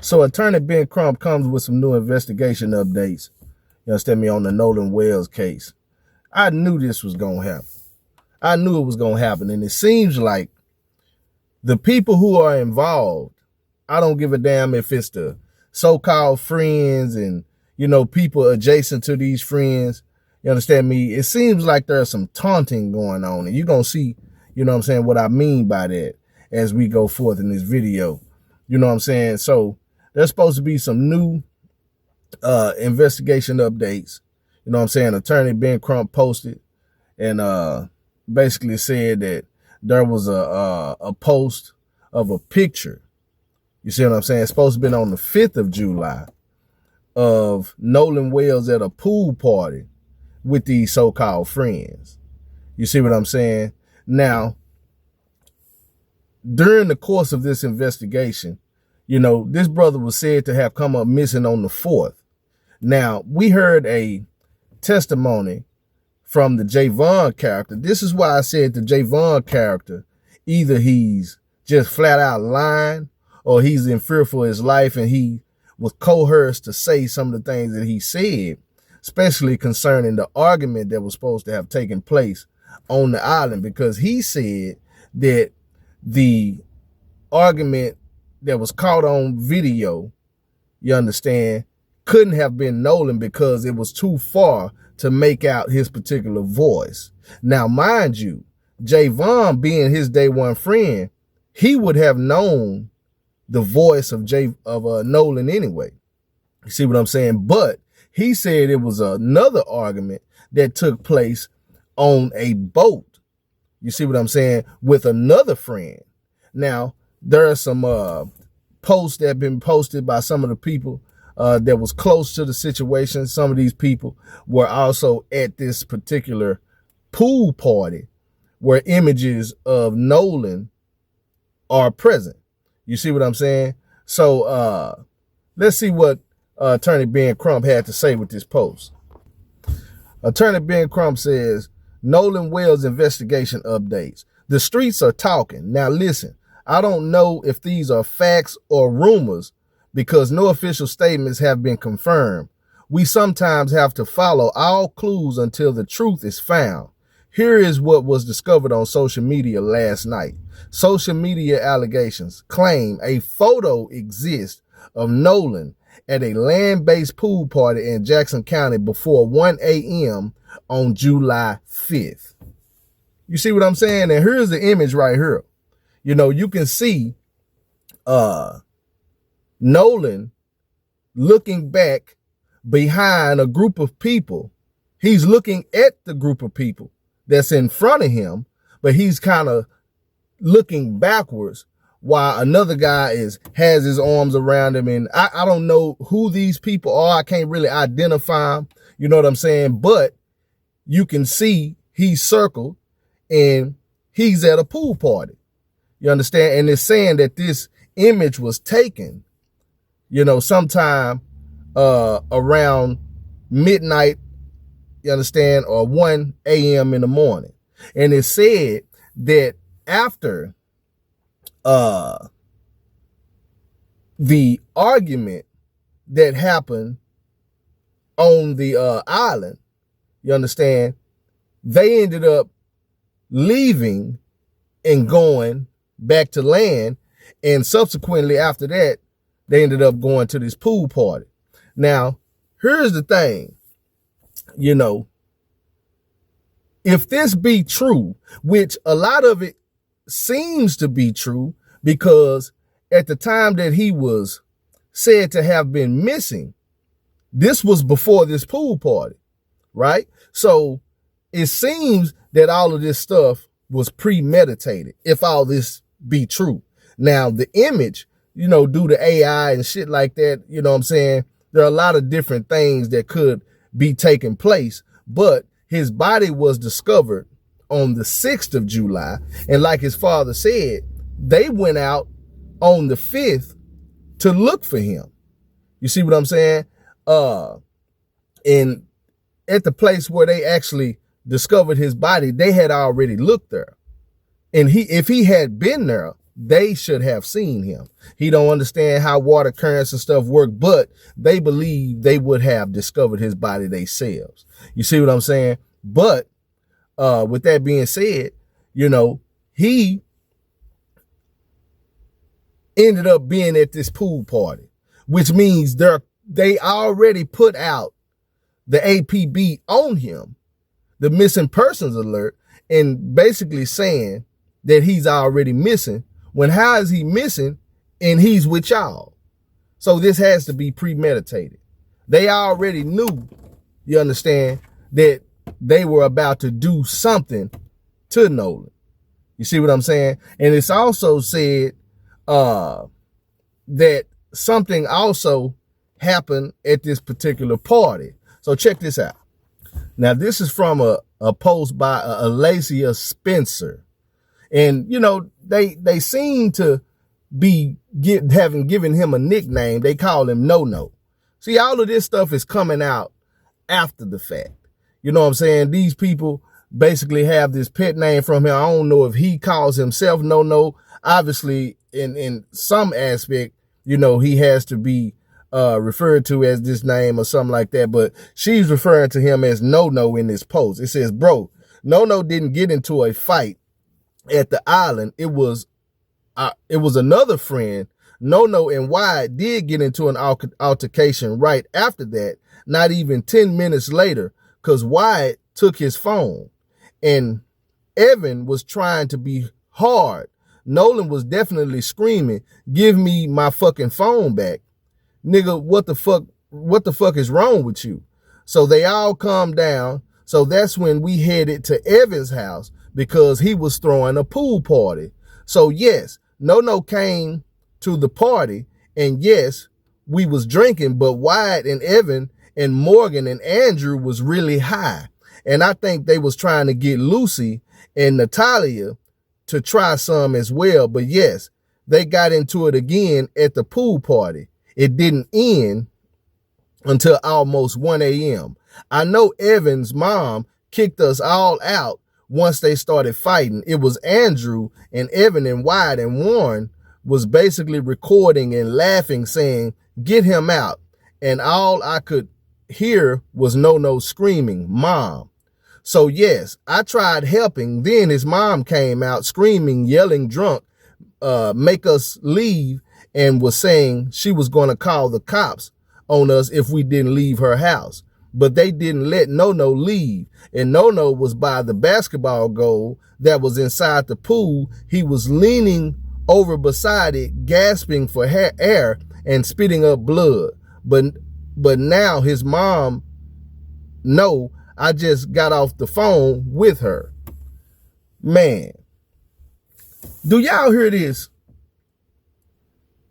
So Attorney Ben Crump comes with some new investigation updates. You understand me, on the Nolan Wells case. I knew this was going to happen. I knew it was going to happen. And it seems like the people who are involved, I don't give a damn if it's the so-called friends and, people adjacent to these friends. You understand me? It seems like there's some taunting going on. And you're going to see, what I mean by that as we go forth in this video. You know what I'm saying? So there's supposed to be some new investigation updates. You know what I'm saying? Attorney Ben Crump posted and basically said that there was a post of a picture. You see what I'm saying? It's supposed to have been on the 5th of July of Nolan Wells at a pool party with these so-called friends. You see what I'm saying? Now, during the course of this investigation, this brother was said to have come up missing on the 4th. Now, we heard a testimony from the Javon character. This is why I said the Javon character, either he's just flat out lying or he's in fear for his life and he was coerced to say some of the things that he said, especially concerning the argument that was supposed to have taken place on the island, because he said that the argument that was caught on video, you understand, couldn't have been Nolan because it was too far to make out his particular voice. Now, mind you, Javon being his day one friend, he would have known the voice of Nolan anyway. You see what I'm saying? But he said it was another argument that took place on a boat. You see what I'm saying? With another friend. Now, there are some posts that have been posted by some of the people that was close to the situation. Some of these people were also at this particular pool party where images of Nolan are present. You see what I'm saying? So let's see what Attorney Ben Crump had to say with this post. Attorney Ben Crump says, Nolan Wells investigation updates. The streets are talking. Now listen, I don't know if these are facts or rumors because no official statements have been confirmed. We sometimes have to follow all clues until the truth is found. Here is what was discovered on social media last night. Social media allegations claim a photo exists of Nolan at a land-based pool party in Jackson County before 1 a.m. on July 5th. You see what I'm saying? And here's the image right here. You can see Nolan looking back behind a group of people. He's looking at the group of people that's in front of him, but he's kind of looking backwards while another guy has his arms around him. And I don't know who these people are. I can't really identify them. You know what I'm saying? But you can see he's circled and he's at a pool party. You understand? And it's saying that this image was taken, sometime around midnight, you understand, or 1 a.m. in the morning. And it said that after the argument that happened on the island, you understand, they ended up leaving and going back to land. And subsequently after that, they ended up going to this pool party. Now, here's the thing, if this be true, which a lot of it seems to be true, because at the time that he was said to have been missing, this was before this pool party, right? So it seems that all of this stuff was premeditated, if all this be true. Now, the image, due to AI and shit like that, you know what I'm saying? There are a lot of different things that could be taking place, but his body was discovered on the 6th of July. And like his father said, they went out on the 5th to look for him. You see what I'm saying? And at the place where they actually discovered his body, they had already looked there. And if he had been there, they should have seen him. He don't understand how water currents and stuff work, but they believe they would have discovered his body themselves. You see what I'm saying? But with that being said, you know, he ended up being at this pool party, which means they already put out the APB on him, the missing persons alert, and basically saying that he's already missing. When how is he missing and he's with y'all? So this has to be premeditated. They already knew, you understand, that they were about to do something to Nolan. You see what I'm saying? And it's also said that something also happened at this particular party. So check this out. Now, this is from a post by Alacia Spencer. And, you know, they seem to be having given him a nickname. They call him No-No. See, all of this stuff is coming out after the fact. You know what I'm saying? These people basically have this pet name from him. I don't know if he calls himself No-No. Obviously, in some aspect, you know, he has to be referred to as this name or something like that. But she's referring to him as No-No in this post. It says, bro, No-No didn't get into a fight at the island. It was another friend. No-No and Wyatt did get into an altercation right after that, not even 10 minutes later, because Wyatt took his phone and Evan was trying to be hard. Nolan was definitely screaming, give me my fucking phone back. Nigga, what the fuck is wrong with you? So they all calmed down. So that's when we headed to Evan's house because he was throwing a pool party. So yes, No-No came to the party, and yes, we was drinking, but Wyatt and Evan and Morgan and Andrew was really high. And I think they was trying to get Lucy and Natalia to try some as well. But yes, they got into it again at the pool party. It didn't end until almost 1 a.m. I know Evan's mom kicked us all out once they started fighting. It was Andrew and Evan and Wyatt, and Warren was basically recording and laughing, saying, get him out. And all I could hear was No-No screaming, Mom. So yes, I tried helping. Then his mom came out screaming, yelling drunk, make us leave, and was saying she was going to call the cops on us if we didn't leave her house. But they didn't let No-No leave. And No-No was by the basketball goal that was inside the pool. He was leaning over beside it, gasping for air and spitting up blood. But now his mom, no, I just got off the phone with her. Man, do y'all hear this?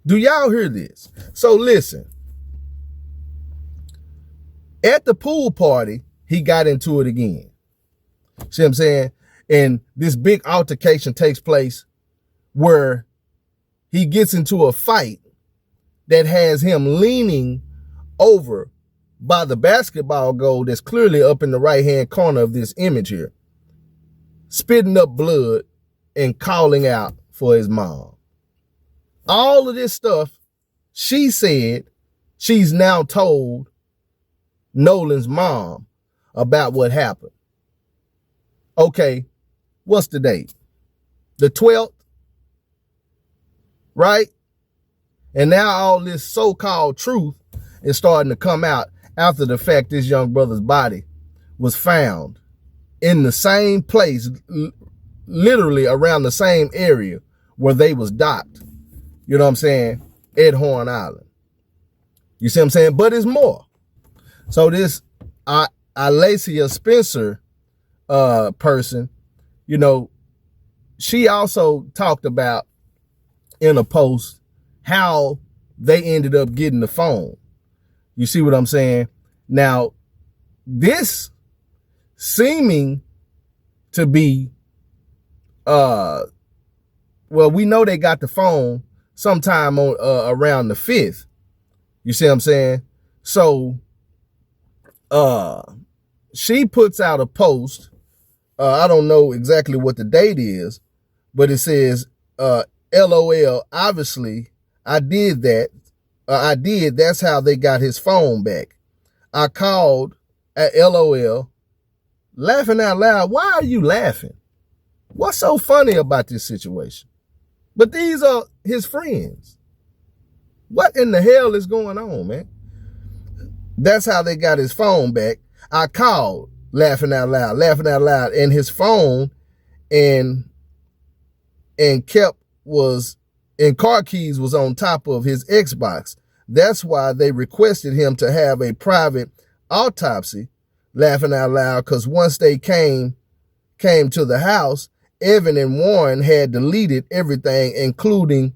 Do y'all hear this? So listen, at the pool party, he got into it again. See what I'm saying? And this big altercation takes place where he gets into a fight that has him leaning over by the basketball goal that's clearly up in the right-hand corner of this image here, spitting up blood and calling out for his mom. All of this stuff, she said she's now told Nolan's mom about what happened. Okay, what's the date? The 12th, right? And now all this so-called truth is starting to come out after the fact this young brother's body was found in the same place, literally around the same area where they was docked. You know what I'm saying? At Horn Island. You see what I'm saying? But it's more. So this Alacia Spencer person, you know, she also talked about in a post how they ended up getting the phone. You see what I'm saying? Now, this seeming to be, well, we know they got the phone sometime on around the 5th. You see what I'm saying? So, she puts out a post. I don't know exactly what the date is, but it says, LOL, obviously, I did that. That's how they got his phone back. I called at LOL, laughing out loud. Why are you laughing? What's so funny about this situation? But these are his friends. What in the hell is going on, man? That's how they got his phone back. I called, laughing out loud, and his phone and car keys was on top of his Xbox. That's why they requested him to have a private autopsy, laughing out loud, because once they came to the house, Evan and Warren had deleted everything, including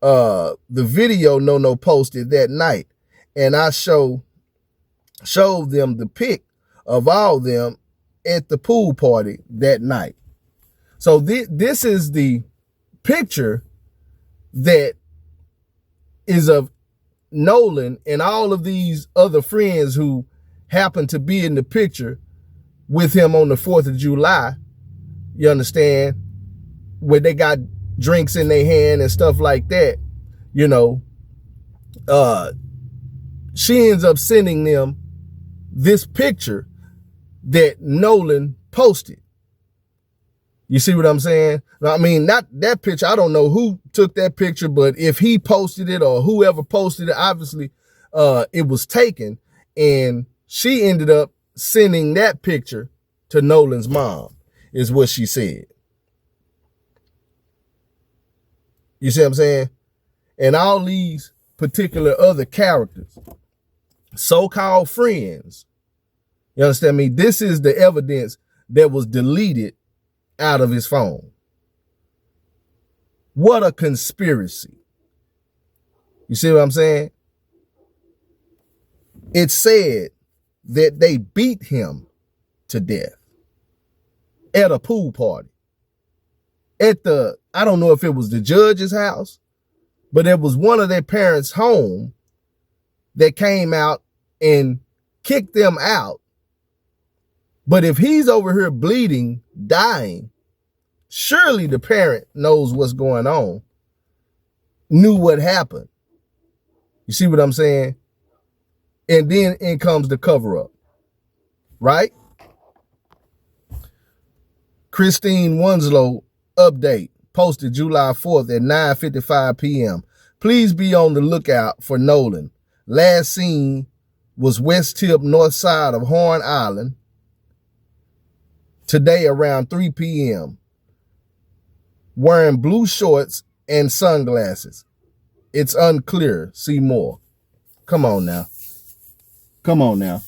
the video No posted that night. And I showed them the pic of all of them at the pool party that night. So this is the picture that is of Nolan and all of these other friends who happen to be in the picture with him on the 4th of July. You understand? Where they got drinks in their hand and stuff like that. You know, she ends up sending them this picture that Nolan posted. You see what I'm saying? I mean, not that picture. I don't know who took that picture, but if he posted it or whoever posted it, obviously it was taken. And she ended up sending that picture to Nolan's mom, is what she said. You see what I'm saying? And all these particular other characters, so-called friends, you understand me? This is the evidence that was deleted out of his phone. What a conspiracy. You see what I'm saying? It said that they beat him to death at a pool party. I don't know if it was the judge's house, but it was one of their parents' home that came out and kicked them out. But if he's over here bleeding, dying, surely the parent knows what's going on, knew what happened. You see what I'm saying? And then in comes the cover-up, right? Christine Winslow update, posted July 4th at 9:55 p.m. Please be on the lookout for Nolan. Last seen was West Tip, north side of Horn Island. Today around 3 p.m. Wearing blue shorts and sunglasses. It's unclear. See more. Come on now. Come on now.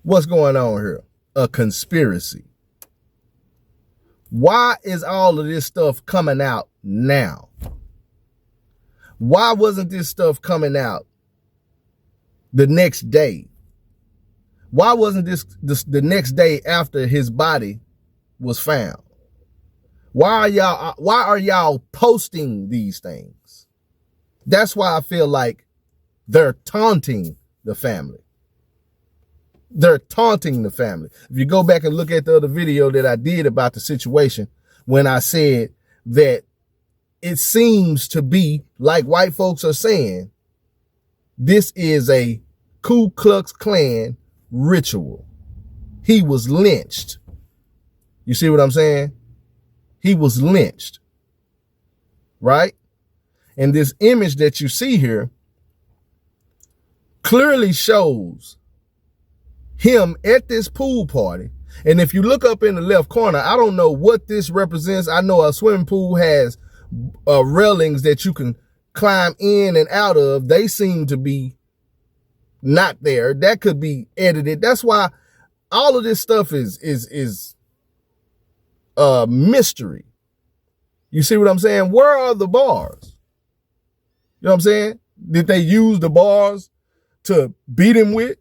What's going on here? A conspiracy. Why is all of this stuff coming out now? Why wasn't this stuff coming out the next day? Why wasn't this the next day after his body was found? Why are y'all posting these things? That's why I feel like they're taunting the family. They're taunting the family. If you go back and look at the other video that I did about the situation, when I said that it seems to be, like white folks are saying, this is a Ku Klux Klan ritual. He was lynched. You see what I'm saying? He was lynched. Right? And this image that you see here clearly shows him at this pool party. And if you look up in the left corner, I don't know what this represents. I know a swimming pool has railings that you can climb in and out of. They seem to be not there. That could be edited. That's why all of this stuff is mystery. You see what I'm saying? Where are the bars? You know what I'm saying? Did they use the bars to beat him with?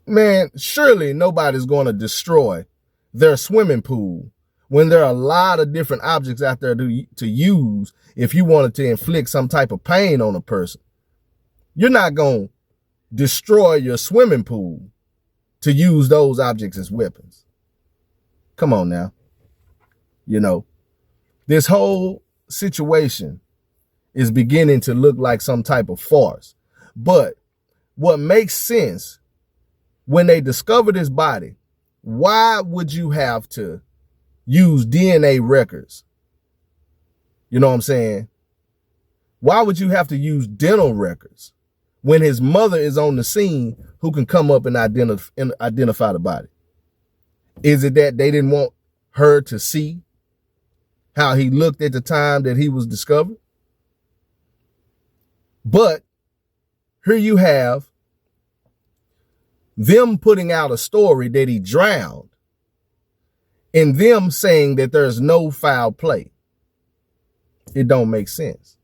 Man, surely nobody's going to destroy their swimming pool when there are a lot of different objects out there to use if you wanted to inflict some type of pain on a person. You're not going to destroy your swimming pool to use those objects as weapons. Come on now. You know, This whole situation is beginning to look like some type of farce. But what makes sense, when they discover this body, why would you have to use DNA records? You know what I'm saying? Why would you have to use dental records when his mother is on the scene who can come up and identify the body? Is it that they didn't want her to see how he looked at the time that he was discovered? But here you have them putting out a story that he drowned and them saying that there's no foul play. It don't make sense.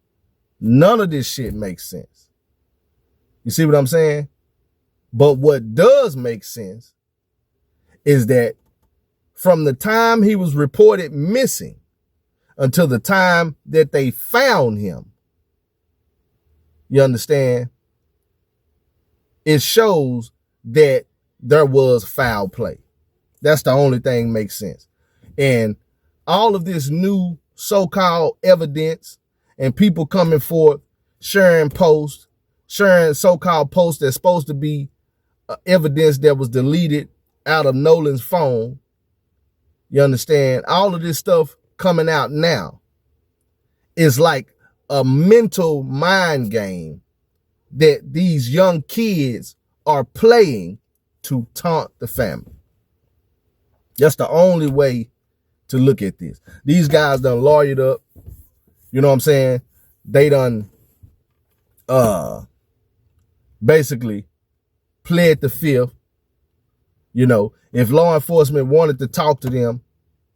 None of this shit makes sense. You see what I'm saying? But what does make sense is that from the time he was reported missing until the time that they found him, you understand? It shows that there was foul play. That's the only thing makes sense. And all of this new so-called evidence and people coming forth, sharing posts, sharing so-called posts that's supposed to be evidence that was deleted out of Nolan's phone. You understand? All of this stuff coming out now is like a mental mind game that these young kids are playing to taunt the family. That's the only way to look at this. These guys done lawyered up. You know what I'm saying? They done basically pled the fifth. You know, if law enforcement wanted to talk to them,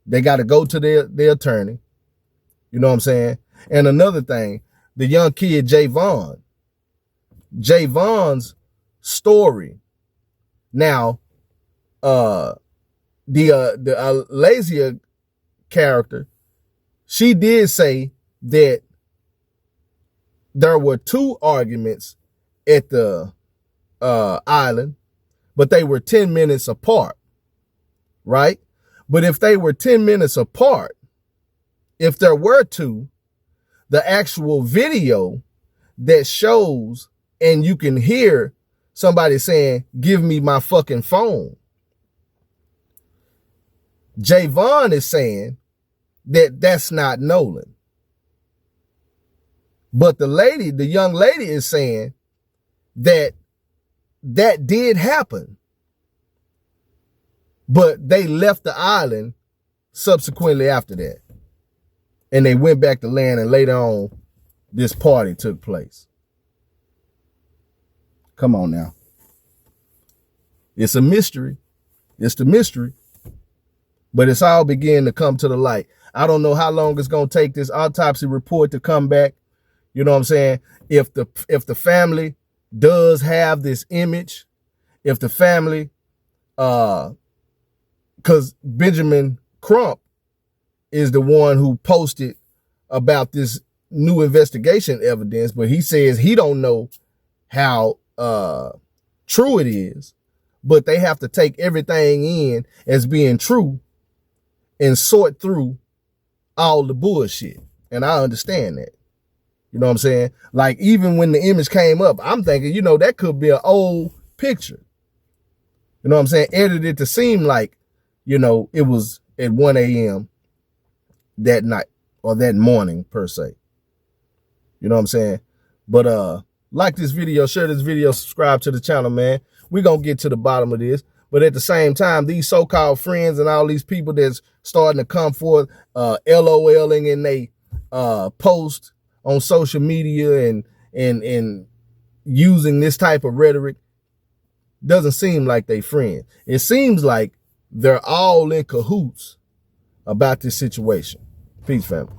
they got to go to their attorney. You know what I'm saying? And another thing, the young kid, Javon's story. Now, the Lazia character, she did say that there were two arguments at the island, but they were 10 minutes apart, right? But if they were 10 minutes apart, if there were two, the actual video that shows and you can hear somebody saying, "Give me my fucking phone," Javon is saying that that's not Nolan. But the young lady is saying that that did happen. But they left the island subsequently after that. And they went back to land, and later on, this party took place. Come on now. It's a mystery. It's the mystery. But it's all beginning to come to the light. I don't know how long it's going to take this autopsy report to come back. You know what I'm saying? If the family does have this image, if the family, because Benjamin Crump is the one who posted about this new investigation evidence, but he says he don't know how true it is, but they have to take everything in as being true and sort through all the bullshit. And I understand that. You know what I'm saying? Like, even when the image came up, I'm thinking, you know, that could be an old picture. You know what I'm saying? Edited to seem like, you know, it was at 1 a.m. that night or that morning per se. You know what I'm saying? But like this video, share this video, subscribe to the channel, man. We're going to get to the bottom of this. But at the same time, these so-called friends and all these people that's starting to come forth, LOLing in they post on social media and using this type of rhetoric, doesn't seem like they friends. It seems like they're all in cahoots about this situation. Peace, family.